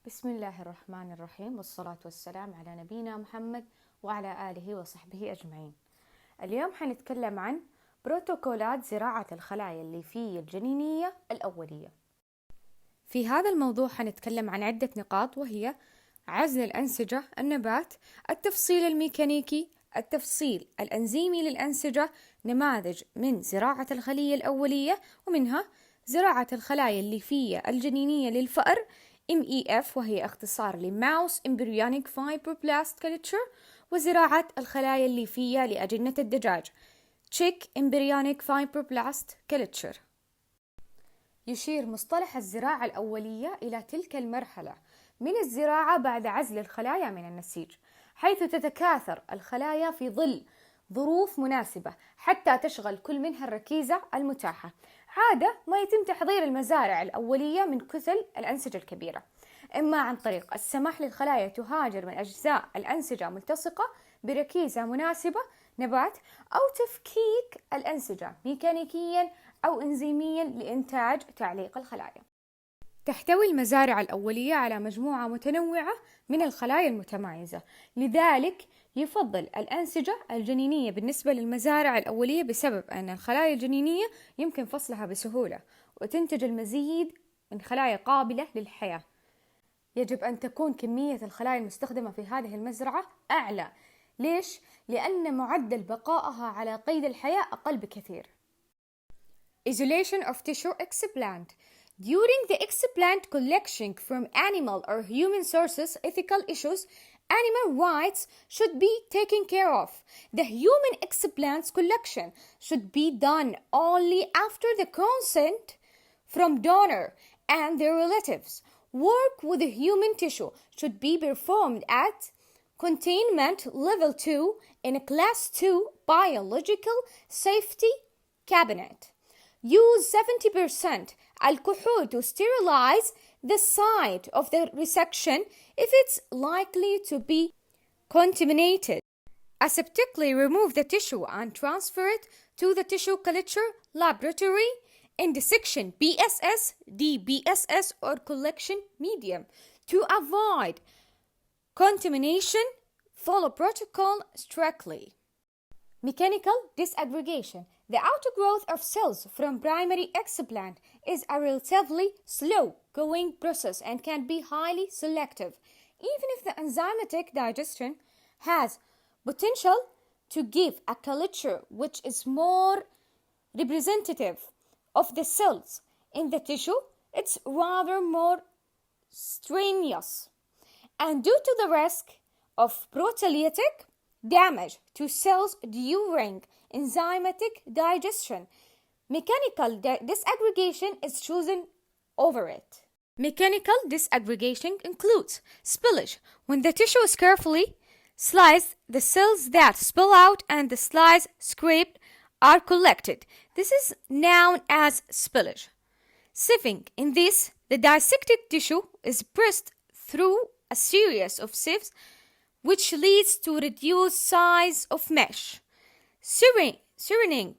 بسم الله الرحمن الرحيم، والصلاة والسلام على نبينا محمد وعلى آله وصحبه أجمعين. اليوم حنتكلم عن بروتوكولات زراعة الخلايا الليفية الجنينية الأولية. في هذا الموضوع حنتكلم عن عدة نقاط، وهي عزل الأنسجة النبات، التفصيل الميكانيكي، التفصيل الأنزيمي للأنسجة، نماذج من زراعة الخلية الأولية، ومنها زراعة الخلايا الليفية الجنينية للفأر MEF وهي اختصار لماوس Embryonic Fibroblast Culture، وزراعة الخلايا الليفية لأجنة الدجاج Chick Embryonic Fibroblast Culture. يشير مصطلح الزراعة الأولية إلى تلك المرحلة من الزراعة بعد عزل الخلايا من النسيج، حيث تتكاثر الخلايا في ظل ظروف مناسبة حتى تشغل كل منها الركيزة المتاحة. عادة ما يتم تحضير المزارع الأولية من كتل الأنسجة الكبيرة، إما عن طريق السماح للخلايا تهاجر من أجزاء الأنسجة ملتصقة بركيزة مناسبة نبات، أو تفكيك الأنسجة ميكانيكيا أو إنزيميا لإنتاج تعليق الخلايا. تحتوي المزارع الأولية على مجموعة متنوعة من الخلايا المتمايزة، لذلك يفضل الأنسجة الجنينية بالنسبة للمزارع الأولية بسبب أن الخلايا الجنينية يمكن فصلها بسهولة وتنتج المزيد من خلايا قابلة للحياة. يجب أن تكون كمية الخلايا المستخدمة في هذه المزرعة أعلى. ليش؟ لأن معدل بقائها على قيد الحياة أقل بكثير. Isolation of tissue explant. During the explant collection from animal or human sources, ethical issues, animal rights should be taken care of. The human explants collection should be done only after the consent from donor and their relatives. Work with the human tissue should be performed at containment level 2 in a class 2 biological safety cabinet. Use 70% alcohol to sterilize the site of the resection if it's likely to be contaminated. Aseptically remove the tissue and transfer it to the tissue culture laboratory in dissection BSS, DBSS or collection medium to avoid contamination. Follow protocol strictly. Mechanical disaggregation. The outgrowth of cells from primary explant is a relatively slow-going process and can be highly selective. Even if the enzymatic digestion has potential to give a culture which is more representative of the cells in the tissue, it's rather more strenuous. And due to the risk of proteolytic damage to cells during enzymatic digestion, mechanical disaggregation is chosen over it. Mechanical disaggregation includes spillage. When the tissue is carefully sliced, the cells that spill out and the slice scraped are collected. This is known as spillage. Sieving. In this, the dissected tissue is pressed through a series of sieves which leads to reduced size of mesh. Syringing.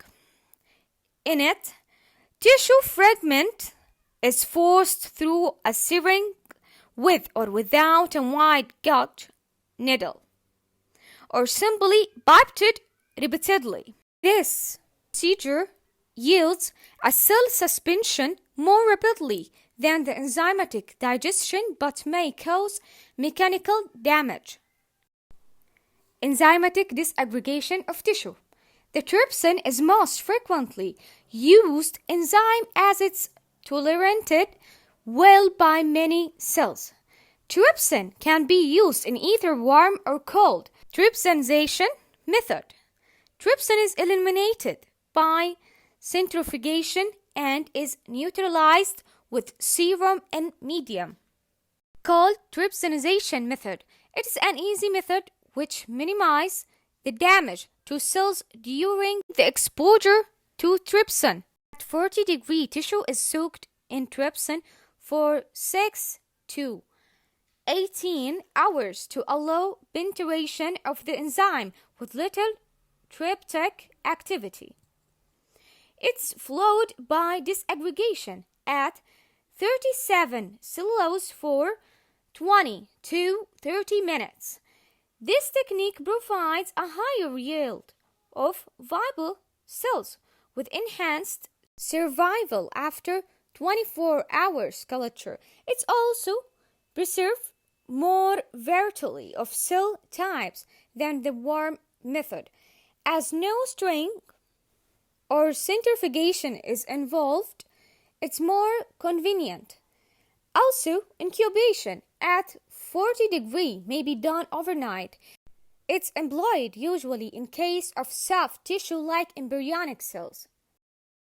In it, tissue fragment is forced through a syringe with or without a wide gauge needle, or simply pipetted repeatedly. This procedure yields a cell suspension more rapidly than the enzymatic digestion but may cause mechanical damage. Enzymatic disaggregation of tissue. The trypsin is most frequently used enzyme as it's tolerated well by many cells. Trypsin can be used in either warm or cold trypsinization method. Trypsin is eliminated by centrifugation and is neutralized with serum and medium. Called trypsinization method. It is an easy method which minimizes the damage to cells during the exposure to trypsin. At 40 degree, tissue is soaked in trypsin for 6 to 18 hours to allow penetration of the enzyme with little tryptic activity. It's followed by disaggregation at 37 cellulose for 20 to 30 minutes. This technique provides a higher yield of viable cells with enhanced survival after 24 hours culture. It's also preserve more variety of cell types than the warm method, as no straining or centrifugation is involved. It's more convenient. Also, incubation at 40 degrees may be done overnight. It's employed usually in case of soft tissue like embryonic cells.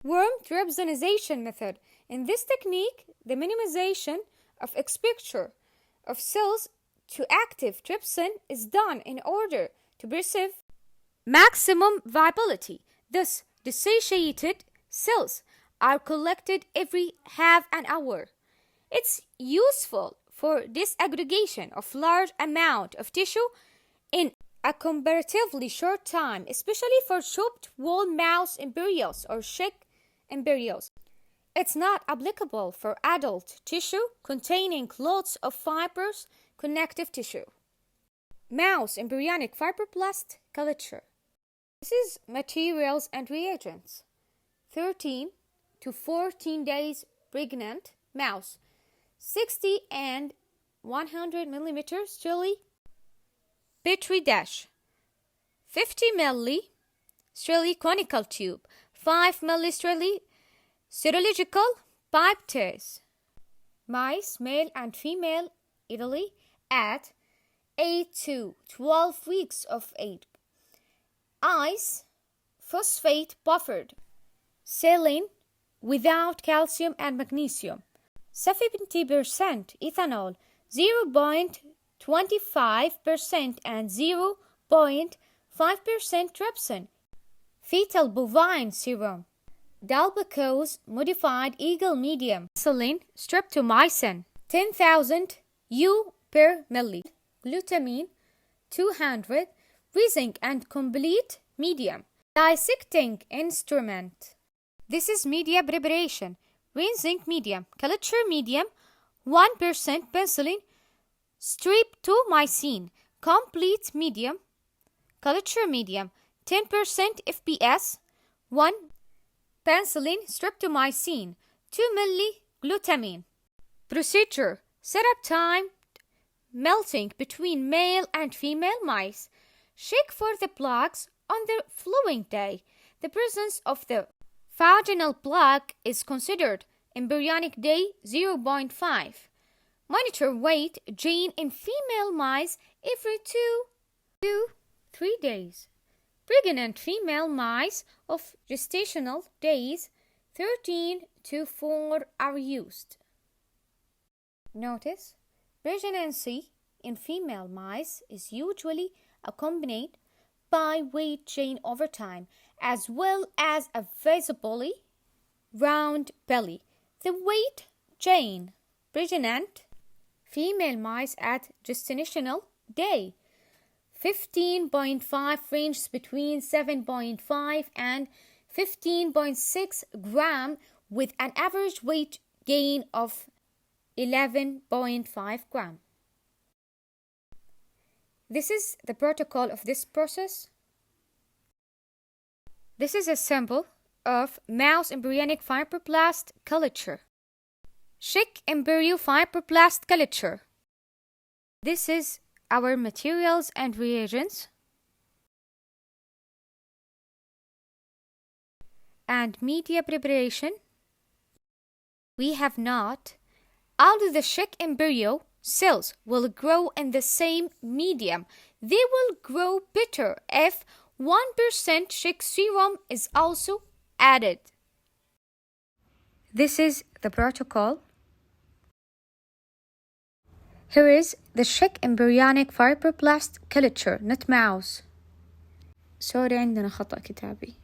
Worm trypsinization method. In this technique, the minimization of exposure of cells to active trypsin is done in order to preserve maximum viability. Thus, dissociated cells are collected every half an hour. It's useful for disaggregation of large amount of tissue in a comparatively short time, especially for chopped whole mouse embryos or chick embryos. It's not applicable for adult tissue containing lots of fibrous connective tissue. Mouse embryonic fibroblast culture. This is materials and reagents. 13 to 14 days pregnant mouse. 60 and 100 millimeters jelly Petri dish. 50 milli Strelly conical tube. 5 milli Strelly serological pipetase. Mice, male and female, Italy, at 8 to 12 weeks of age. Ice, phosphate buffered. Saline without calcium and magnesium. 70% ethanol, 0.25% and 0.5% trypsin. Fetal bovine serum. Dalbacose modified eagle medium. Saline streptomycin 10,000 U per milli. Glutamine 200. Zinc and complete medium. Dissecting instrument. This is media preparation. Zinc medium. Culture medium 1% penicillin. Streptomycin. Complete medium. Culture medium 10% FPS. 1 penicillin streptomycin. 2 milli glutamine. Procedure. Setup time melting between male and female mice. Check for the plaques on the following day. The presence of the vaginal plaque is considered embryonic day 0.5. Monitor weight gain in female mice every 2 to 3 days. Pregnant female mice of gestational days 13 to 4 are used. Notice, pregnancy in female mice is usually accompanied by weight gain over time, as well as a visibly round belly. The weight gain pregnant female mice at gestational day 15.5 ranges between 7.5 and 15.6 gram with an average weight gain of 11.5 gram. This is the protocol of this process. This is a sample of mouse embryonic fibroblast culture. Chick embryo fibroblast culture. This is our materials and reagents. And media preparation. We have not. All of the chick embryo cells will grow in the same medium. They will grow better if 1% chick serum is also added. This is the protocol. Here is the chick embryonic fibroblast culture, not mouse. سوري عندنا خطأ كتابي.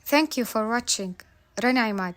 Thank you for watching. رنا عماد.